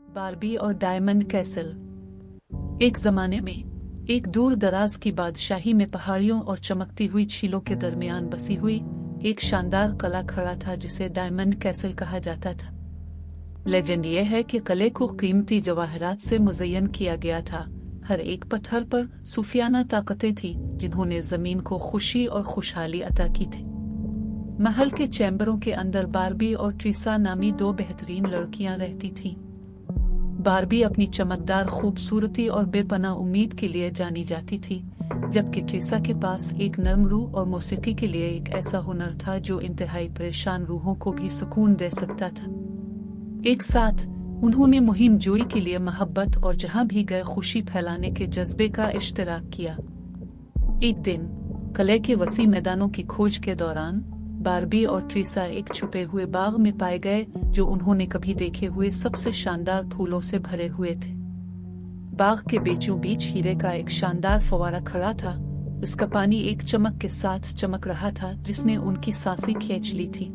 Barbie और diamond castle. एक जमाने में एक दूर दराज की बादशाही में पहाड़ियों और चमकती हुई झीलों के दरमियान बसी हुई एक शानदार कला खड़ा था जिसे डायमंड कैसल कहा जाता था। लेजेंड ये है कि किले को कीमती जवाहरात से मुज़य्यन किया गया था। हर एक पत्थर पर सूफियाना ताकतें थी जिन्होंने जमीन को खुशी और खुशहाली अता की थी। महल के चैम्बरों के अंदर बारबी और ट्रीसा नामी दो बेहतरीन लड़कियां रहती थीं। बारबी अपनी चमकदार खूबसूरती और बेपनाह उम्मीद के लिए जानी जाती थी, जबकि ट्रीसा के पास एक नरम रूह और मौसीकी के लिए एक ऐसा हुनर था जो इंतहाई परेशान रूहों को भी सुकून दे सकता था। एक साथ उन्होंने मुहिम जोई के लिए मोहब्बत और जहां भी गए खुशी फैलाने के जज्बे का इश्तराक किया। एक दिन किले के वसी मैदानों की खोज के दौरान बारबी और ट्रीसा एक छुपे हुए बाग में पाए गए जो उन्होंने कभी देखे हुए सबसे शानदार फूलों से भरे हुए थे। बाग के बीचों बीच हीरे का एक शानदार फव्वारा खड़ा था। उसका पानी एक चमक के साथ चमक रहा था जिसने उनकी सांसें खींच ली थी।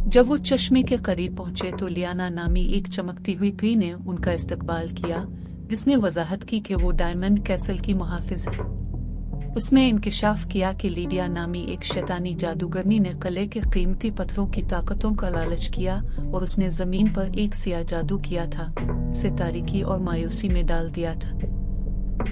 जब वो चश्मे के करीब पहुंचे तो लियाना नामी एक चमकती हुई परी ने उनका इस्तकबाल किया, जिसने वजाहत की कि वो डायमंड कैसल की मुहाफिज है। उसने इंकिशाफ किया कि लीडिया नामी एक शैतानी जादूगरनी ने किले के कीमती पत्थरों की ताकतों का लालच किया और उसने जमीन पर एक सिया जादू किया था, इसे तारीकी और मायूसी में डाल दिया था।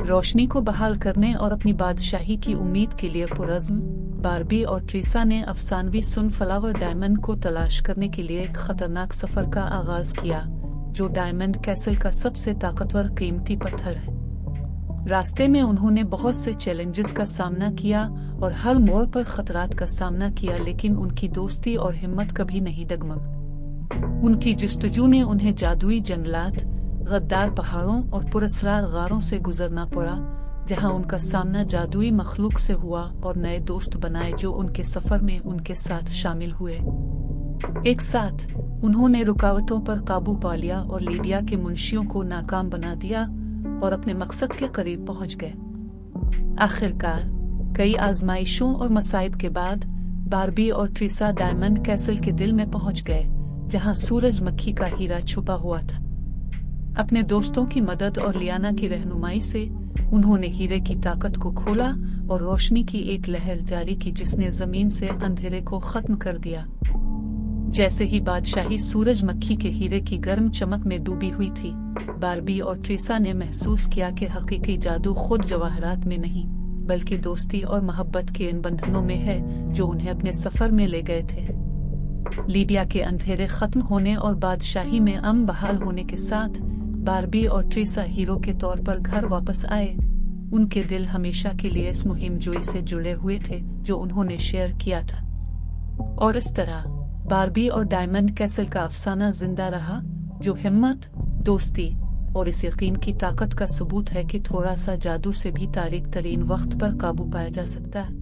रोशनी को बहाल करने और अपनी बादशाही की उम्मीद के लिए पुरज़्म बारबी और ट्रीसा ने अफसानवी सनफ्लावर डायमंड को तलाश करने के लिए एक खतरनाक सफर का आगाज किया, जो डायमंड कैसल का सबसे ताकतवर कीमती पत्थर है। रास्ते में उन्होंने बहुत से चैलेंजेस का सामना किया और हर मोड़ पर खतरात का सामना किया, लेकिन उनकी दोस्ती और हिम्मत कभी नहीं डगमगी। उनकी जस्तजू ने उन्हें जादुई जंगलात, गद्दार पहाड़ों और पुरस्रार गारों से गुजरना पड़ा, जहां उनका सामना जादुई मखलूक से हुआ और नए दोस्त बनाए जो उनके सफर में उनके साथ शामिल हुए। एक साथ उन्होंने रुकावटों पर काबू पा लिया और लीडिया के मुंशियों को नाकाम बना दिया और अपने मकसद के करीब पहुंच गए। आखिरकार कई आजमाइशों और मसाइब के बाद बारबी और ट्रीसा डायमंड कैसल के दिल में पहुंच गए, जहां सूरजमुखी का हीरा छुपा हुआ था। अपने दोस्तों की मदद और लियाना की रहनुमाई से उन्होंने हीरे की ताकत को खोला और रोशनी की एक लहर जारी की जिसने जमीन से अंधेरे को खत्म कर दिया। जैसे ही बादशाही सूरजमुखी के हीरे की गर्म चमक में डूबी हुई थी, बारबी और ट्रीसा ने महसूस किया कि हकीकी जादू खुद जवाहरात में नहीं बल्कि दोस्ती और मोहब्बत के इन बंधनों में है जो उन्हें अपने सफर में ले गए थे। लीडिया के अंधेरे खत्म होने और बादशाही में अमन बहाल होने के साथ बारबी और ट्रीसा हीरो के तौर पर घर वापस आए। उनके दिल हमेशा के लिए इस मुहिम जोई से जुड़े हुए थे जो उन्होंने शेयर किया था, और इस तरह बारबी और डायमंड कैसल का अफसाना जिंदा रहा, जो हिम्मत, दोस्ती और इस यकीन की ताकत का सबूत है कि थोड़ा सा जादू से भी तारीक तरीन वक्त पर काबू पाया जा सकता है।